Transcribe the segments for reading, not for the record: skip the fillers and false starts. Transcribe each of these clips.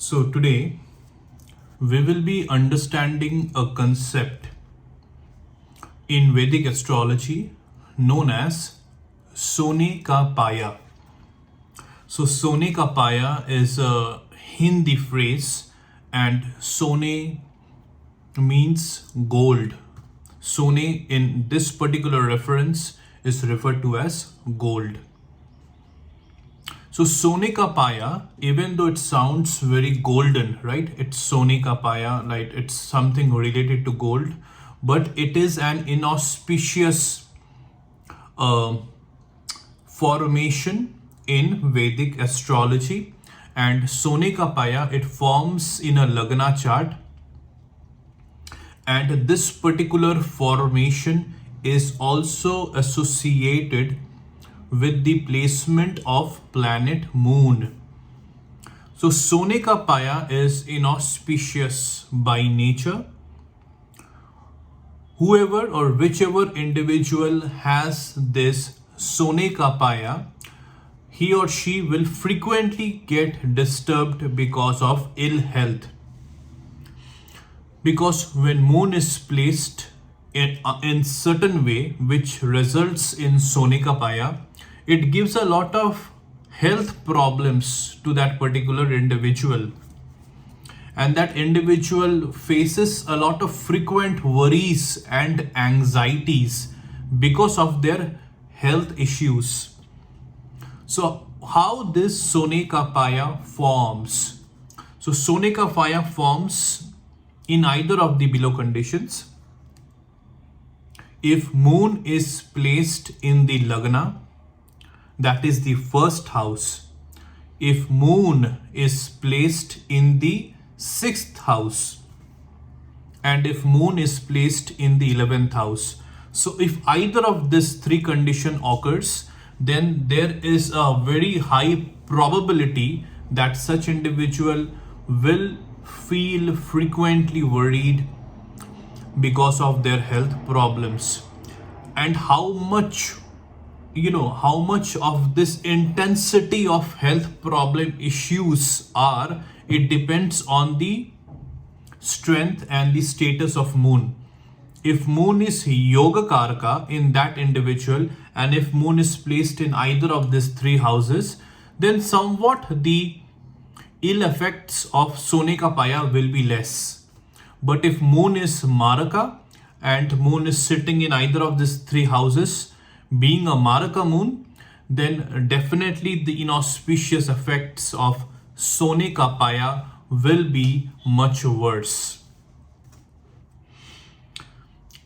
So today we will be understanding a concept in Vedic astrology known as Sone ka Paya. So Sone ka Paya is a Hindi phrase and Sone means gold. Sone in this particular reference is referred to as gold. So Sone ka Paya, even though it sounds very golden, right? It's Sone ka Paya, like it's something related to gold, but it is an inauspicious formation in Vedic astrology. And Sone ka Paya, it forms in a Lagna chart. And this particular formation is also associated with the placement of planet Moon. So Sone ka Paya is inauspicious by nature. Whoever or whichever individual has this Sone ka Paya, he or she will frequently get disturbed because of ill health. Because when Moon is placed in certain way which results in Sone ka Paya, it gives a lot of health problems to that particular individual. And that individual faces a lot of frequent worries and anxieties because of their health issues. So how this Sone ka Paya forms? So Sone ka Paya forms in either of the below conditions. If Moon is placed in the Lagna, that is the first house. If Moon is placed in the 6th house, and if Moon is placed in the 11th house. So if either of these three condition occurs, then there is a very high probability that such individual will feel frequently worried because of their health problems. And how much of this intensity of health problem issues are, it depends on the strength and the status of Moon. If Moon is Yoga Karaka in that individual, and if Moon is placed in either of these three houses, then somewhat the ill effects of Sone ka Paya will be less. But if Moon is Maraka and Moon is sitting in either of these three houses, being a Maraka Moon, then definitely the inauspicious effects of Sone ka Paya will be much worse.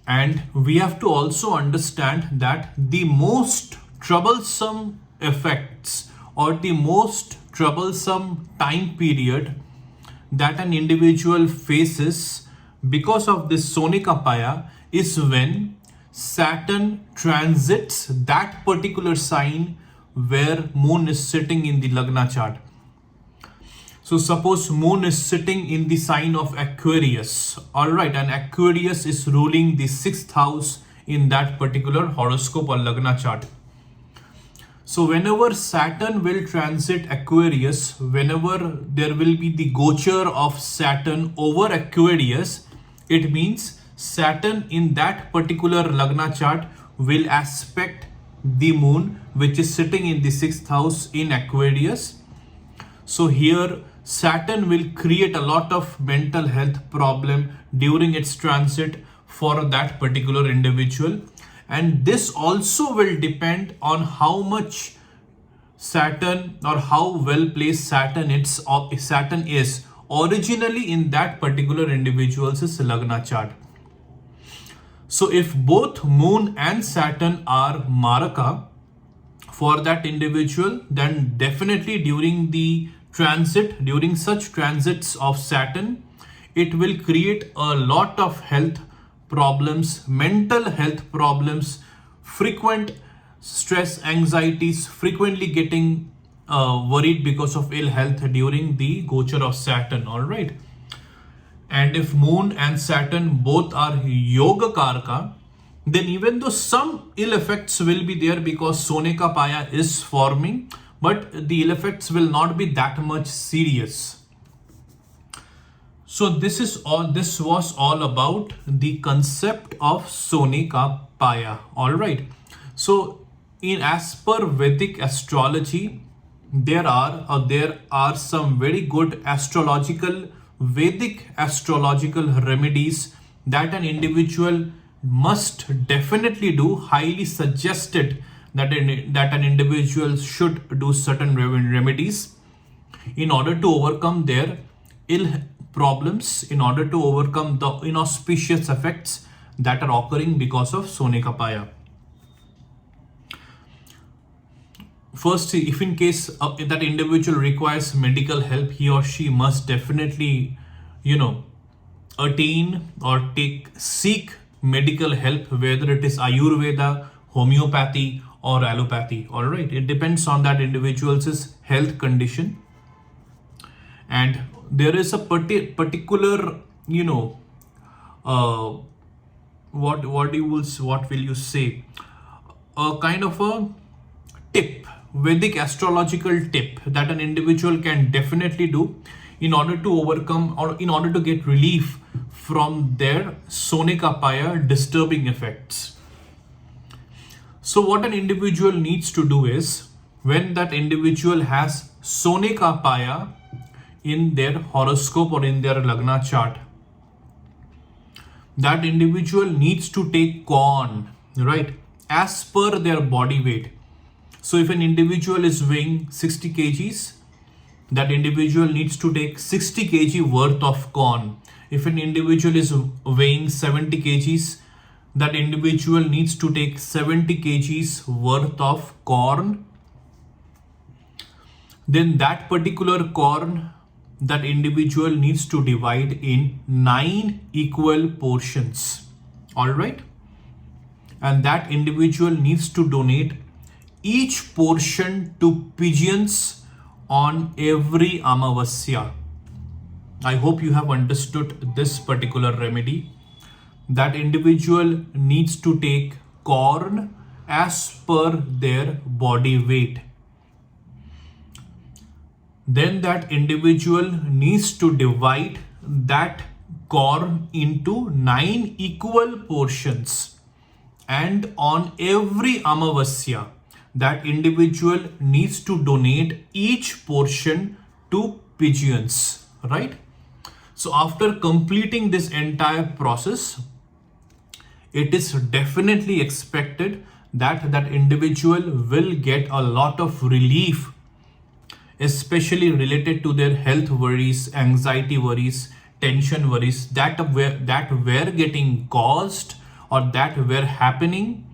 And we have to also understand that the most troublesome effects or the most troublesome time period that an individual faces because of this Sone ka Paya is when Saturn transits that particular sign where Moon is sitting in the Lagna chart. So suppose Moon is sitting in the sign of Aquarius, alright, and Aquarius is ruling the 6th house in that particular horoscope or Lagna chart. So whenever Saturn will transit Aquarius, whenever there will be the gochar of Saturn over Aquarius, it means Saturn in that particular Lagna chart will aspect the Moon, which is sitting in the 6th house in Aquarius. So here Saturn will create a lot of mental health problem during its transit for that particular individual. And this also will depend on how much Saturn or how well placed Saturn is originally in that particular individual's Lagna chart. So if both Moon and Saturn are Maraka for that individual, then definitely during such transits of Saturn, it will create a lot of health problems, mental health problems, frequent stress, anxieties, frequently getting worried because of ill health during the gochar of Saturn, alright. And if Moon and Saturn both are Yoga Karaka, then even though some ill effects will be there because Sone ka Paya is forming, but the ill effects will not be that much serious. So this was all about the concept of Sone ka Paya. All right. So in as per Vedic astrology, there are some very good Vedic astrological remedies that an individual must definitely do. Highly suggested that an individual should do certain remedies in order to overcome their ill problems, in order to overcome the inauspicious effects that are occurring because of Sone ka Paya. First, if in case that individual requires medical help, he or she must definitely, attain or seek medical help, whether it is Ayurveda, homeopathy, or allopathy. All right, it depends on that individual's health condition, and there is a particular, uh, what will you say, a kind of a tip, Vedic astrological tip that an individual can definitely do in order to overcome or in order to get relief from their Sone ka Paya disturbing effects. So what an individual needs to do is, when that individual has Sone ka Paya in their horoscope or in their Lagna chart, that individual needs to take corn, right, as per their body weight. So if an individual is weighing 60 kgs, that individual needs to take 60 kg worth of corn. If an individual is weighing 70 kgs, that individual needs to take 70 kgs worth of corn. Then that particular corn, that individual needs to divide in 9 equal portions. All right. And that individual needs to donate each portion to pigeons on every Amavasya. I hope you have understood this particular remedy. That individual needs to take corn as per their body weight. Then that individual needs to divide that corn into 9 equal portions. And on every Amavasya, that individual needs to donate each portion to pigeons, right? So after completing this entire process, it is definitely expected that that individual will get a lot of relief, especially related to their health worries, anxiety worries, tension worries that were getting caused or that were happening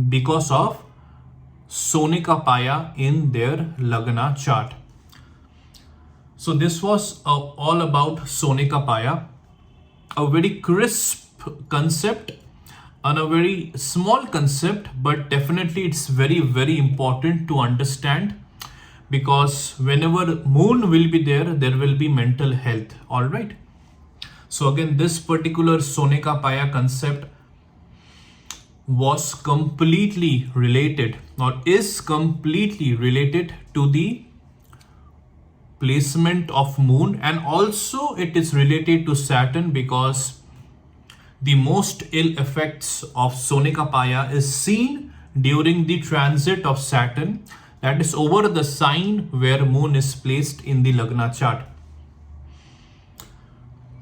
because of Sone ka Paya in their Lagna chart. So this was all about Sone ka Paya, a very crisp concept and a very small concept, but definitely it's very, very important to understand, because whenever moon will be there, there will be mental health. All right. So again, this particular Sone ka Paya concept was completely related or is completely related to the placement of moon, and also it is related to Saturn, because the most ill effects of Sone ka Paya is seen during the transit of Saturn, that is over the sign where moon is placed in the Lagna chart.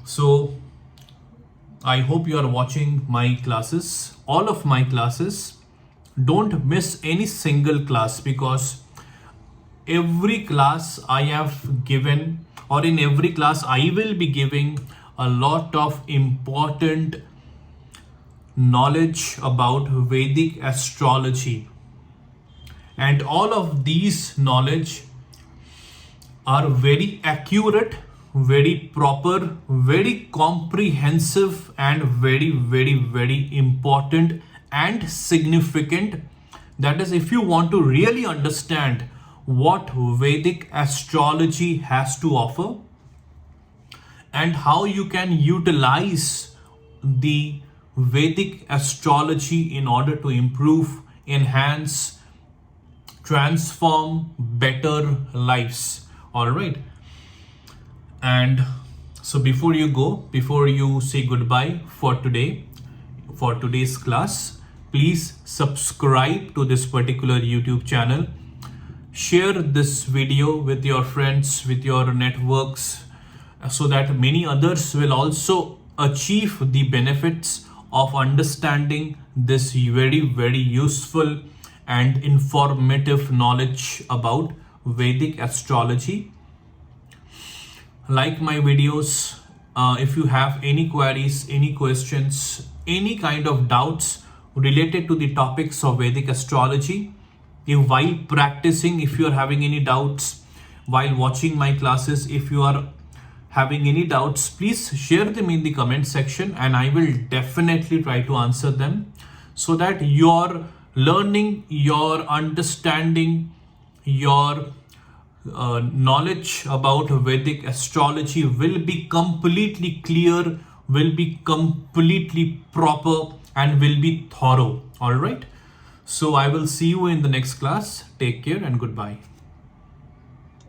So I hope you are watching my classes, all of my classes. Don't miss any single class, because every class I have given, or in every class I will be giving a lot of important knowledge about Vedic astrology. And all of these knowledge are very accurate, very proper, very comprehensive, and very, very, very important and significant. That is, if you want to really understand what Vedic astrology has to offer and how you can utilize the Vedic astrology in order to improve, enhance, transform better lives. All right. And So before you say goodbye for today's class, please subscribe to this particular YouTube channel. Share this video with your friends, with your networks, so that many others will also achieve the benefits of understanding this very, very useful and informative knowledge about Vedic astrology. Like my videos. If you have any queries, any questions, any kind of doubts related to the topics of Vedic astrology, while practicing, if you are having any doubts, while watching my classes, if you are having any doubts, please share them in the comment section and I will definitely try to answer them, so that your learning, your understanding, your knowledge about Vedic astrology will be completely clear, will be completely proper, and will be thorough. All right. So I will see you in the next class. Take care and goodbye.